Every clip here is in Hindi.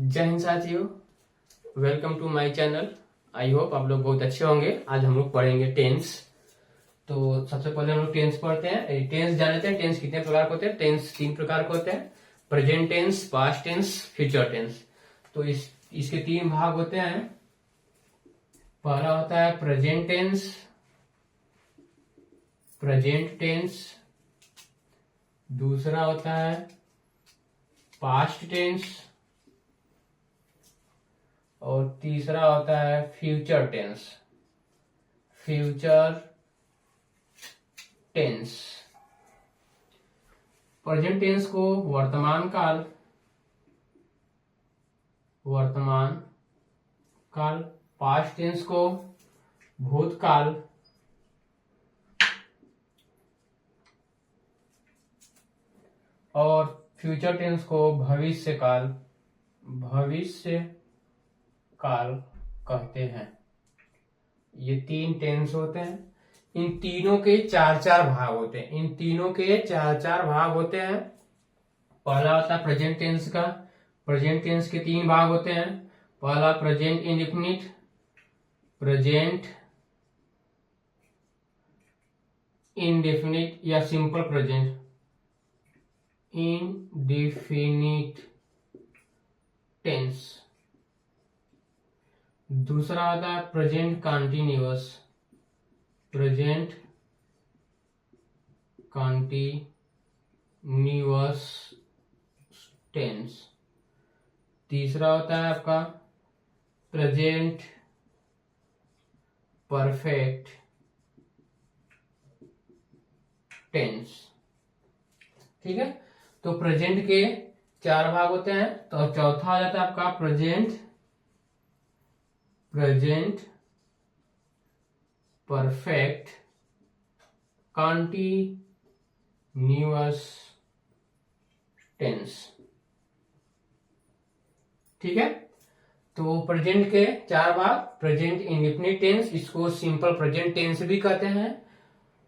जय हिंद साथियों, welcome to my channel. I hope आप लोग बहुत अच्छे होंगे। आज हम लोग पढ़ेंगे टेंस। तो सबसे पहले हम लोग टेंस पढ़ते हैं। टेंस जान लेते हैं। टेंस कितने प्रकार के होते हैं? टेंस 3 प्रकार के होते हैं: present tense, past tense, future tense. तो इसके 3 भाग होते हैं। पहला होता है प्रेजेंट टेंस। दूसरा होता है पास्ट टेंस और तीसरा होता है फ्यूचर टेंस। प्रेजेंट टेंस को वर्तमान काल, पास्ट टेंस को भूतकाल और फ्यूचर टेंस को भविष्य काल कहते हैं। ये 3 टेंस होते हैं। इन तीनों के 4-4 भाग होते हैं। पहला होता है प्रेजेंट टेंस का। प्रेजेंट टेंस के 3 भाग होते हैं। पहला प्रेजेंट इंडेफिनिट या सिंपल प्रेजेंट इंडेफिनिट टेंस। दूसरा आता है प्रेजेंट कंटीन्यूअस टेंस। तीसरा होता है आपका प्रेजेंट परफेक्ट टेंस। ठीक है। तो प्रेजेंट के 4 भाग होते हैं। तो चौथा आ जाता है आपका प्रेजेंट परफेक्ट कंटीन्यूअस टेंस। ठीक है। तो प्रेजेंट के 4 भाग: प्रेजेंट इंडेफिनिट टेंस, इसको सिंपल प्रेजेंट टेंस भी कहते हैं,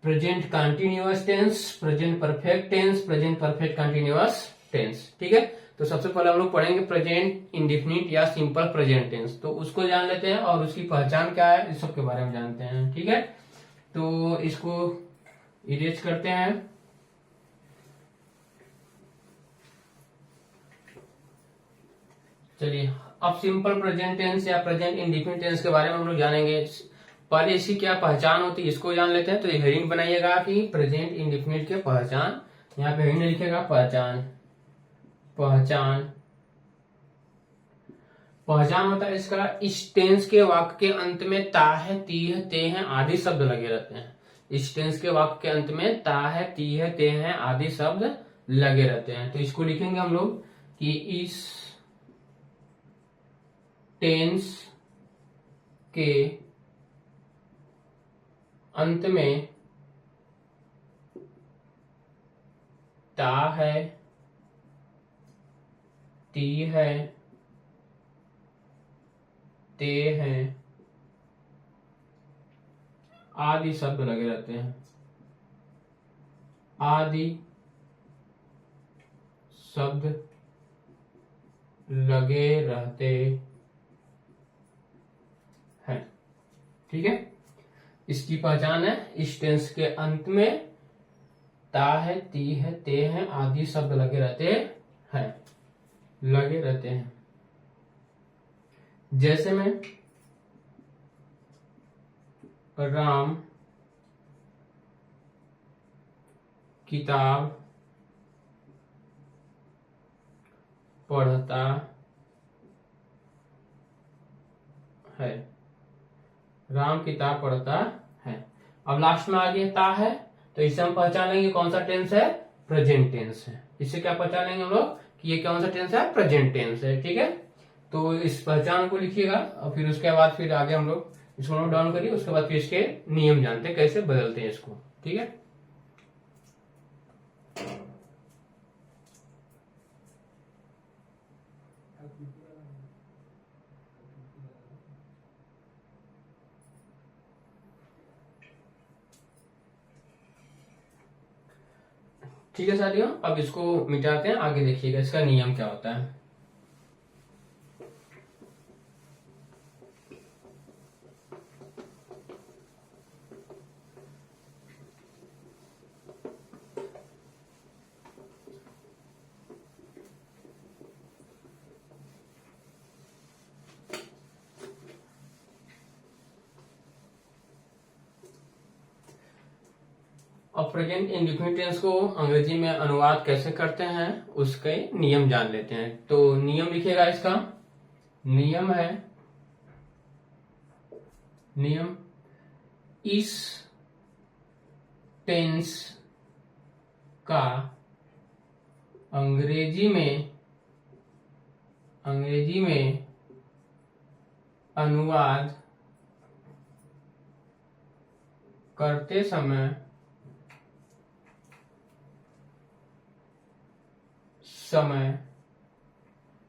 present continuous tense, present perfect tense, present perfect continuous tense. ठीक है। तो सबसे पहले हम लोग पढ़ेंगे प्रेजेंट इंडेफिनिट या सिंपल प्रेजेंट टेंस। तो उसको जान लेते हैं और उसकी पहचान क्या है, इस सब के बारे में जानते हैं। ठीक है। तो इसको इरेज करते हैं। चलिए, अब सिंपल प्रेजेंट टेंस या प्रेजेंट इंडेफिनिट टेंस के बारे में हम लोग जानेंगे। पहले इसकी क्या पहचान होती है, इसको जान लेते हैं। तो हेडिंग बनाइएगा कि प्रेजेंट इंडेफिनिट के पहचान। यहाँ पे हेडिंग लिखेगा पहचान होता है इसका, इस टेंस के वाक्य के अंत में ता है, ती है, ते हैं आदि शब्द लगे रहते हैं। इस टेंस के वाक्य के अंत में ता है, ती है, ते हैं आदि शब्द लगे रहते हैं। तो इसको लिखेंगे हम लोग कि इस टेंस के अंत में ता है, ती है, ते हैं आदि शब्द लगे रहते हैं। आदि शब्द लगे रहते हैं। ठीक है। इसकी पहचान है, इस टेंस के अंत में ता है, ती है, ते हैं आदि शब्द लगे रहते हैं। जैसे में राम किताब पढ़ता है। राम किताब पढ़ता है। अब लास्ट में आ गया ता है, तो इससे हम पहचान लेंगे कौन सा टेंस है, प्रेजेंट टेंस है। इससे क्या पहचान लेंगे हम लोग कि ये कौन सा टेंस है, प्रेजेंट टेंस है। ठीक है। तो इस पहचान को लिखिएगा और फिर उसके बाद फिर आगे हम लोग इसको नोट डाउन करिए। उसके बाद फिर इसके नियम जानते हैं, कैसे बदलते हैं इसको। ठीक है। ठीक है साथियों, अब इसको मिटाते हैं। आगे देखिएगा इसका नियम क्या होता है। अब प्रेजेंट इंडेफिनिट टेंस को अंग्रेजी में अनुवाद कैसे करते हैं उसके नियम जान लेते हैं। तो नियम लिखिएगा, इसका नियम है, नियम इस टेंस का अंग्रेजी में अनुवाद करते समय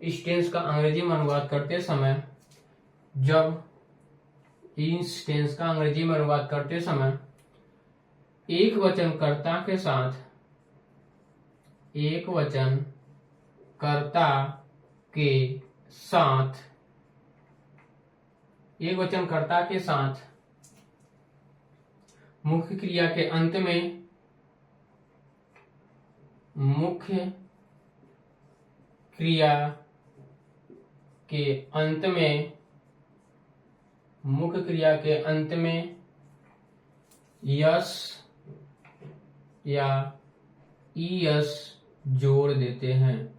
इस टेंस का अंग्रेजी में अनुवाद करते समय जब इस टेंस का अंग्रेजी में अनुवाद करते समय एक वचन कर्ता के साथ मुख्य क्रिया के अंत में यस या ईएस जोड़ देते हैं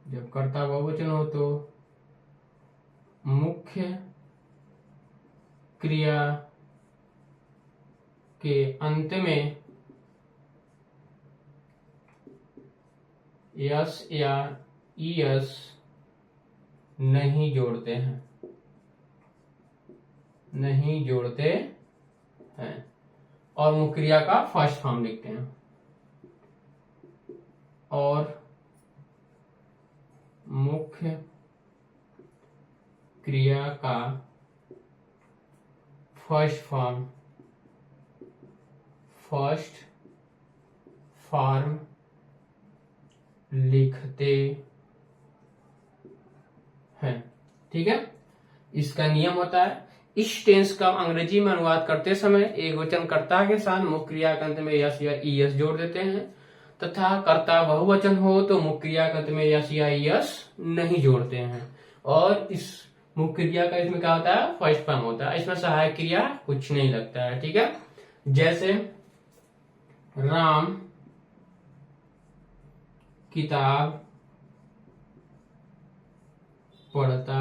जब कर्ता बहुवचन हो, तो मुख्य क्रिया के अंत में यस या ईएस नहीं जोड़ते हैं और मुख्य क्रिया का फर्स्ट फॉर्म लिखते हैं। और मुख्य क्रिया का फर्स्ट फॉर्म लिखते हैं। ठीक है, इसका नियम होता है इस टेंस का अंग्रेजी में अनुवाद करते समय एक वचन कर्ता के साथ मुख्य क्रिया के अंत में यस या ईएस जोड़ देते हैं, तथा कर्ता बहुवचन हो तो मुख्य क्रिया के अंत में यस या ईएस नहीं जोड़ते हैं। और इस मुख्य क्रिया का इसमें क्या होता है, फर्स्ट फॉर्म होता है, इसमें सहायक क्रिया कुछ नहीं लगता है। ठीक है, जैसे राम किताब पढ़ता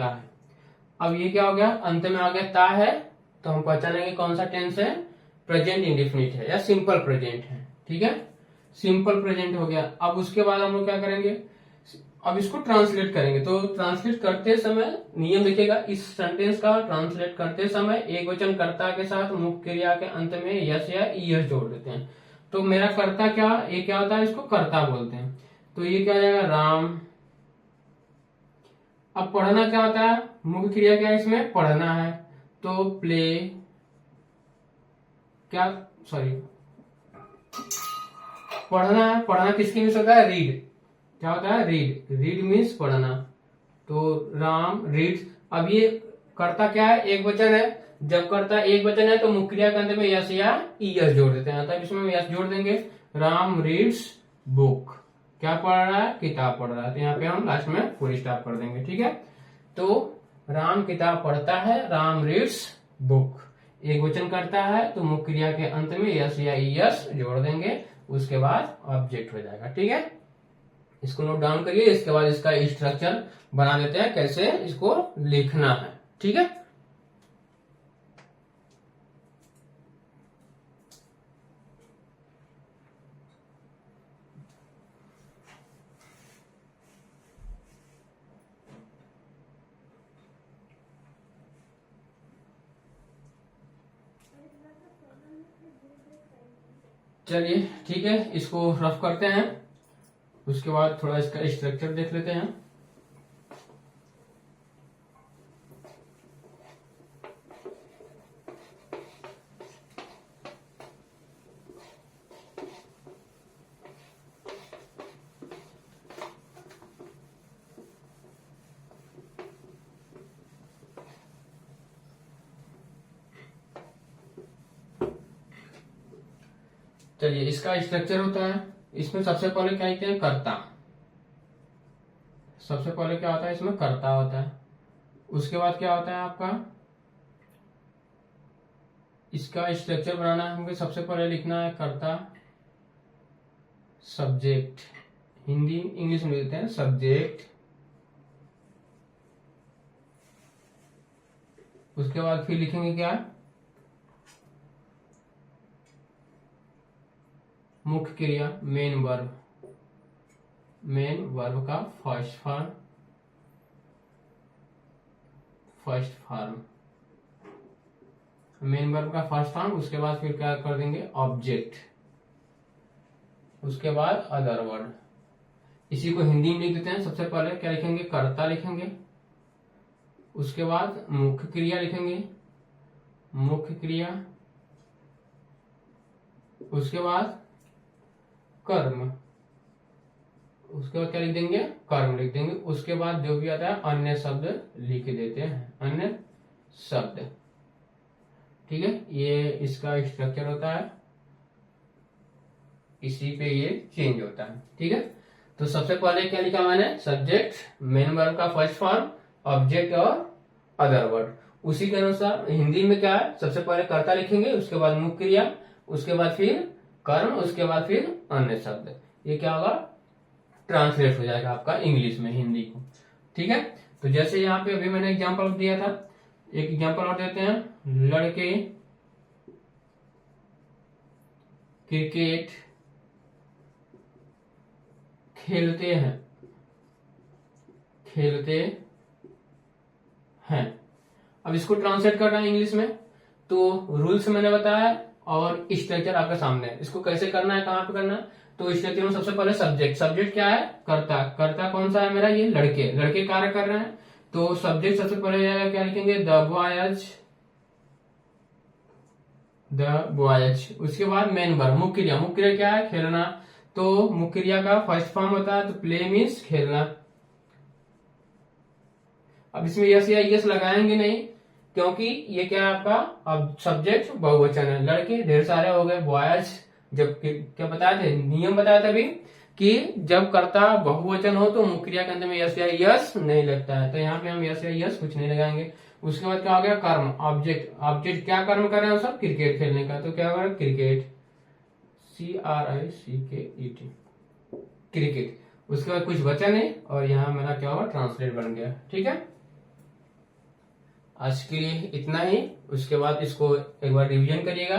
है, अब ये क्या हो गया, अंत में आ गया ता है, तो हम पहचानेंगे कौन सा टेंस है, प्रेजेंट इंडेफिनिट है या सिंपल प्रेजेंट है। ठीक है, सिंपल प्रेजेंट हो गया। अब उसके बाद हम लोग क्या करेंगे, अब इसको ट्रांसलेट करेंगे। तो ट्रांसलेट करते समय नियम लिखेगा, इस सेंटेंस का ट्रांसलेट करते समय एक वचन कर्ता के साथ मुख्य क्रिया के अंत में यस या ईएस जोड़ देते हैं। तो मेरा कर्ता क्या, ये क्या होता है, इसको कर्ता बोलते हैं। तो ये क्या हो जाएगा, राम। अब पढ़ना क्या होता है, मुख्य क्रिया क्या है इसमें, पढ़ना है, तो प्ले क्या, सॉरी, पढ़ना है, पढ़ना किसके मीन्स होता है, रीड। क्या होता है, रीड मीन्स पढ़ना, तो राम रीड्स। अब ये कर्ता क्या है, एक वचन है, जब कर्ता एक वचन है तो मुख्य क्रिया के अंत में यस या ईएस जोड़ देते हैं, तब इसमें यस जोड़ देंगे, राम रीड्स बुक। क्या पढ़ रहा है, किताब पढ़ रहा है, तो यहाँ पे हम लास्ट में फुल स्टॉप कर देंगे। ठीक है, तो राम किताब पढ़ता है, राम रीड्स बुक, एक वचन करता है तो मुख्य क्रिया के अंत में यस या ईएस जोड़ देंगे, उसके बाद ऑब्जेक्ट हो जाएगा। ठीक है, इसको नोट डाउन करिए, इसके बाद इसका स्ट्रक्चर बना देते हैं कैसे इसको लिखना है। ठीक है, चलिए ठीक है, इसको रफ करते हैं, उसके बाद थोड़ा इसका स्ट्रक्चर देख लेते हैं। चलिए, इसका स्ट्रक्चर होता है, इसमें सबसे पहले क्या लिखते हैं, कर्ता। सबसे पहले क्या होता है, इसमें कर्ता होता है। उसके बाद क्या होता है आपका, इसका स्ट्रक्चर बनाना है हमको, सबसे पहले लिखना है कर्ता, सब्जेक्ट, हिंदी इंग्लिश में लिखते हैं सब्जेक्ट। उसके बाद फिर लिखेंगे क्या, मुख्य क्रिया, मेन वर्ब। मेन वर्ब का फर्स्ट फॉर्म, मेन वर्ब का फर्स्ट फॉर्म। उसके बाद फिर क्या कर देंगे, ऑब्जेक्ट। उसके बाद अदर वर्ड। इसी को हिंदी में लिख देते हैं। सबसे पहले क्या लिखेंगे, कर्ता लिखेंगे। उसके बाद मुख्य क्रिया लिखेंगे, मुख्य क्रिया। उसके बाद कर्म, उसके बाद क्या लिख देंगे, कर्म लिख देंगे। उसके बाद जो भी आता है अन्य शब्द लिख देते हैं, अन्य शब्द। ठीक है, ये इसका स्ट्रक्चर होता है, इसी पे ये चेंज होता है। ठीक है, तो सबसे पहले क्या लिखा मैंने, सब्जेक्ट, मेन वर्ब का फर्स्ट फॉर्म, ऑब्जेक्ट और अदर वर्ड। उसी के अनुसार हिंदी में क्या है, सबसे पहले कर्ता लिखेंगे, उसके बाद मुख्य क्रिया, उसके बाद फिर कर्म, उसके बाद फिर अन्य शब्द। ये क्या होगा, ट्रांसलेट हो जाएगा आपका इंग्लिश में हिंदी को। ठीक है, तो जैसे यहाँ पे अभी मैंने एग्जांपल दिया था, एक एग्जांपल और देते हैं। लड़के क्रिकेट खेलते हैं। अब इसको ट्रांसलेट करना है इंग्लिश में, तो रूल्स मैंने बताया और स्ट्रक्चर आपके सामने है। इसको कैसे करना है, कहाँ पे करना है, तो स्ट्रक्चर में सबसे पहले सब्जेक्ट। सब्जेक्ट क्या है, कर्ता। कर्ता कौन सा है मेरा, ये लड़के कार्य कर रहे हैं, तो सब्जेक्ट सबसे पहले क्या लिखेंगे, द बॉयज। उसके बाद मेन वर्ब, मुख्य क्रिया। मुख्य क्रिया क्या है, खेलना, तो मुख्य क्रिया का फर्स्ट फॉर्म होता है, तो प्ले मीन्स खेलना। अब इसमें यस या यस लगाएंगे नहीं, क्योंकि ये क्या है आपका, अब सब्जेक्ट बहुवचन है, लड़के ढेर सारे हो गए, बॉयज। जब क्या बताए थे, नियम बताया था अभी, कि जब कर्ता बहुवचन हो तो मुख्य क्रिया के अंत में यस या यस नहीं लगता है, तो यहाँ पे हम यस या यस कुछ नहीं लगाएंगे। उसके बाद क्या हो गया, कर्म, ऑब्जेक्ट। ऑब्जेक्ट क्या कर्म कर रहे हैं सब, क्रिकेट खेलने का, तो क्या होगा, क्रिकेट, CRICKET, क्रिकेट। उसके बाद कुछ बचा नहीं, और यहाँ मेरा क्या होगा, ट्रांसलेट बन गया। ठीक है, आज के लिए इतना ही। उसके बाद इसको एक बार रिवीजन करिएगा,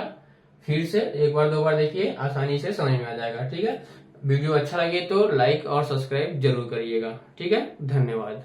फिर से एक बार दो बार देखिए, आसानी से समझ में आ जाएगा। ठीक है, वीडियो अच्छा लगे तो लाइक और सब्सक्राइब जरूर करिएगा। ठीक है, धन्यवाद।